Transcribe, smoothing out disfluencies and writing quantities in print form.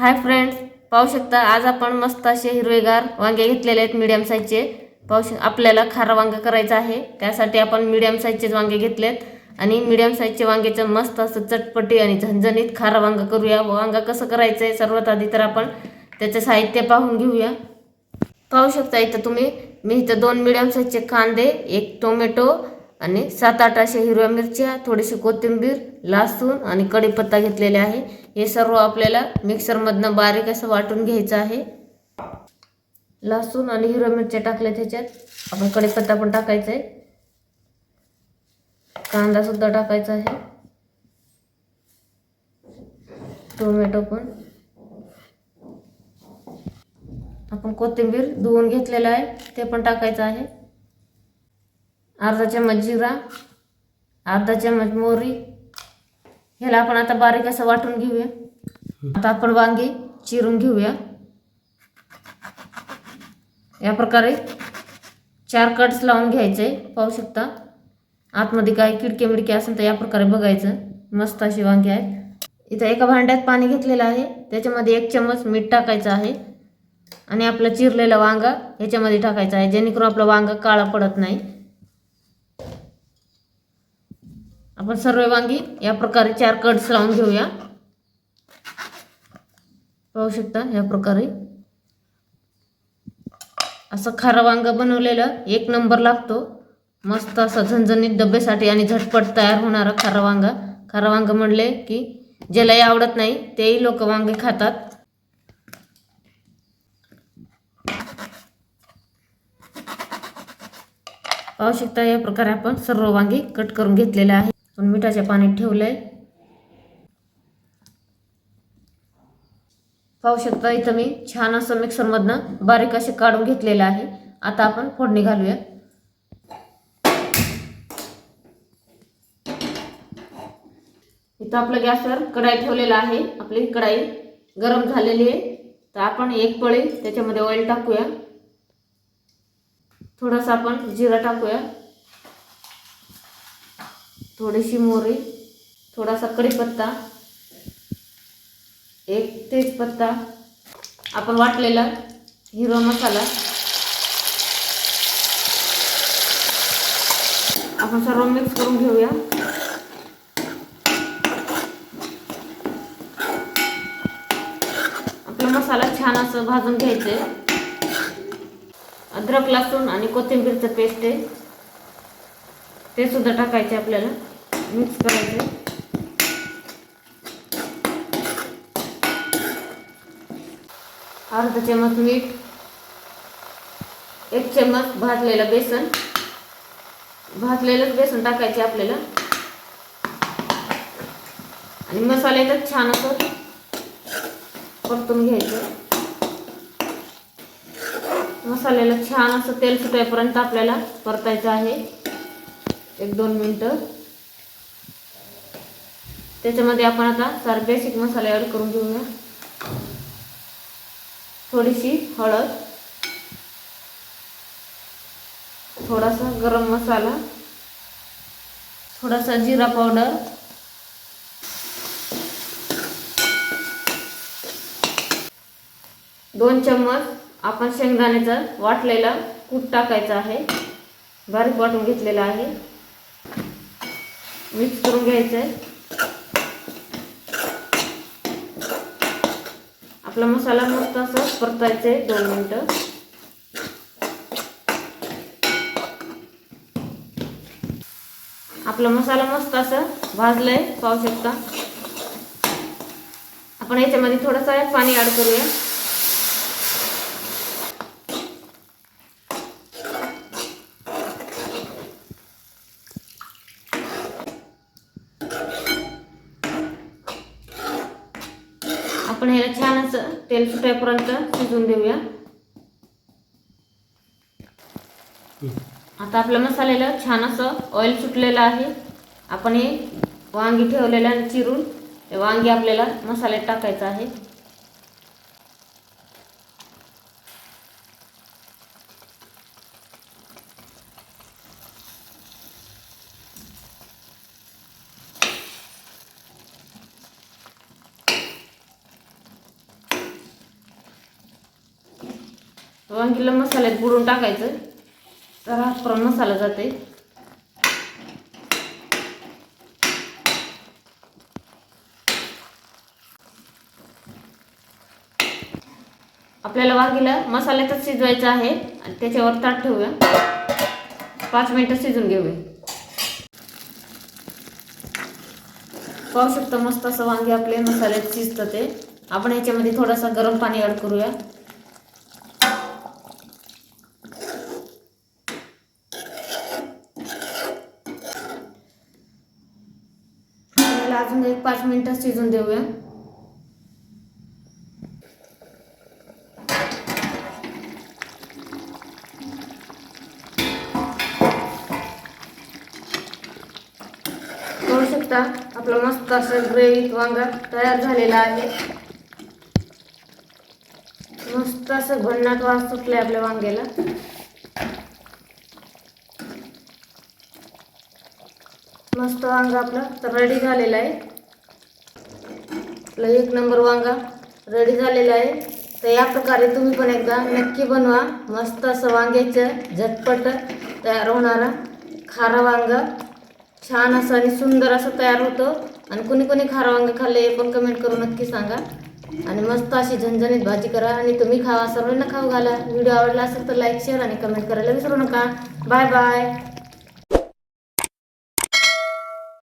Hi friends, पाहू शकता आज आपण मस्त असे हिरवेगार वांगे घेतलेले आहेत मीडियम साईजचे। आपल्याला खारा वांगा करायचा आहे, त्यासाठी आपण मीडियम साईजचे वांगे घेतलेत आणि मीडियम साईजचे वांग्याचं मस्त असं चटपटी आणि झणझणीत खारा वांगा करूया। वांगा कसं करायचं आहे सर्वात आधी तर आपण त्याचे साहित्य पाहून घेऊया। पाहू शकता इथं तुम्ही मी इथं 2 मीडियम साईजचे कांदे, 1 टोमॅटो आणि 7-8 अशा हिरव्या मिरच्या, थोडीशी कोथिंबीर, लसूण आणि कढीपत्ता घेतलेले आहे। हे सर्व आपल्याला मिक्सर मधनं बारीक असं वाटून घ्यायचं आहे। लसूण आणि हिरव्या मिरच्या टाकल्या त्याच्यात आपण कढीपत्ता पण टाकायचा आहे, कांदा सुद्धा टाकायचा आहे, टोमॅटो पण आपण कोथिंबीर धुवून घेतलेला आहे ते पण टाकायचं आहे। अर्धा चमच जिरा, अर्धा चमच मोहरी, ह्याला आपण आता बारीक असं वाटून घेऊया। आता आपण वांगे चिरून घेऊया। या प्रकारे 4 कट्स लावून घ्यायचे। पाहू शकता आतमध्ये काय किडके मिडके असेल तर या प्रकारे बघायचं। मस्त अशी वांगे आहेत। इथं एका भांड्यात पाणी घेतलेलं आहे, त्याच्यामध्ये 1 चमच मीठ टाकायचं आहे आणि आपलं चिरलेला वांगा याच्यामध्ये टाकायचा आहे, जेणेकरून आपलं वांगा काळा पडत नाही। आपण सर्व वांगी या प्रकारे 4 कट्स लावून घेऊया। पाहू शकता या प्रकारे असं खारा वांगा बनवलेलं 1 नंबर लागतो। मस्त असं झणझणीत डब्यासाठी आणि झटपट तयार होणारा खारा वांगा। खारा वांगा म्हणले की ज्यालाही आवडत नाही तेही लोक वांगे खातात। पाहू शकता या प्रकारे आपण सर्व वांगी कट करून घेतलेले आहे। पण मिठाच्या पाण्यात ठेवलंय। पाहू शकता इथं मी छान असं मिक्सर मधनं बारीक असे काढून घेतलेले आहे। आता आपण फोडणी घालूया। इथं आपल्या गॅसवर कढाई ठेवलेला आहे, आपली कढाई गरम झालेली आहे। तर आपण 1 पळी त्याच्यामध्ये ऑइल टाकूया, थोडासा आपण जिरा टाकूया, थोडीशी मोहरी, थोडासा कढीपत्ता, 1 तेजपत्ता, आपण वाटलेला हिरवा मसाला, आपण सर्व मिक्स करून घेऊया। आपला मसाला छान असं भाजून घ्यायचे। अद्रक, लसूण आणि कोथिंबीरचं पेस्ट आहे ते सुद्धा टाकायचे, आपल्याला मिक्स करायचे। अर्धा चमच मीठ, 1 चमच भाजलेलं बेसन, भाजलेलं बेसन टाकायचे आपल्याला आणि मसाल्याला छान असं परतून घ्यायचं। मसाल्याला छान असं तेल सुटेपर्यंत आपल्याला परतायचं आहे 1-2 मिनिटं। त्याच्यामध्ये आपण आता सारे बेसिक मसाले ॲड करून घेऊया। थोडीशी हळद, थोडासा गरम मसाला, थोडासा जिरा पावडर, दोन चम्मच आपण शेंगदाण्याचं वाटलेलं कूट टाकायचं आहे, बारीक वाटून घेतलेलं आहे, मिक्स करून घ्यायचं आहे। आपला मसाला मस्त असं परतायचं आहे 2 मिनिटं। आपला मसाला मस्त असं भाजलाय, पाहू शकता। आपण याच्यामध्ये थोडंसं पाणी ॲड करूया। आपण ह्याला छान असं तेल सुटेपर्यंत शिजवून देऊया। आता आपल्या मसाल्याला छान असं ऑइल सुटलेलं आहे। आपण हे वांगी ठेवलेलं आणि चिरून हे वांगी आपल्याला मसाल्यात टाकायचं आहे। वांगीला मसाल्यात बुडून टाकायचं तर हातपर्यंत मसाला जाते. आपल्याला वांगीला मसाल्यातच शिजवायचं आहे आणि त्याच्यावर ताट ठेवूया. 5 मिनिटं शिजून घेऊया. पाहू शकता मस्त असं वांगे आपले मसाल्यात शिजतं ते. आपण याच्यामध्ये थोडासा गरम पाणी ॲड करूया. आपल्याला अजून 1-5 मिनिटं शिजून देऊया. पाहू शकता आपलं मस्त असं ग्रेव्ही वांगा तयार झालेला आहे. मस्त असं भन्नाट वास सुटले आपल्या वांग्याला. मस्त वांगा आपलं तर रेडी झालेलं आहे. आपलं 1 नंबर वांगा रेडी झालेला आहे. तर या प्रकारे तुम्ही पण एकदा नक्की बनवा. मस्त असं वांग्याचं झटपट तयार होणारा खारा वांगा छान असं आणि सुंदर असं तयार होतं. आणि कोणी कोणी खारा वांगे खाल्ले हे पण कमेंट करून नक्की सांगा. आणि मस्त अशी झणझणीत भाजी करा आणि तुम्ही खावा, सर्वांना खाऊ घाला. व्हिडिओ आवडला असेल तर लाईक, शेअर आणि कमेंट करायला विसरू नका. Bye bye.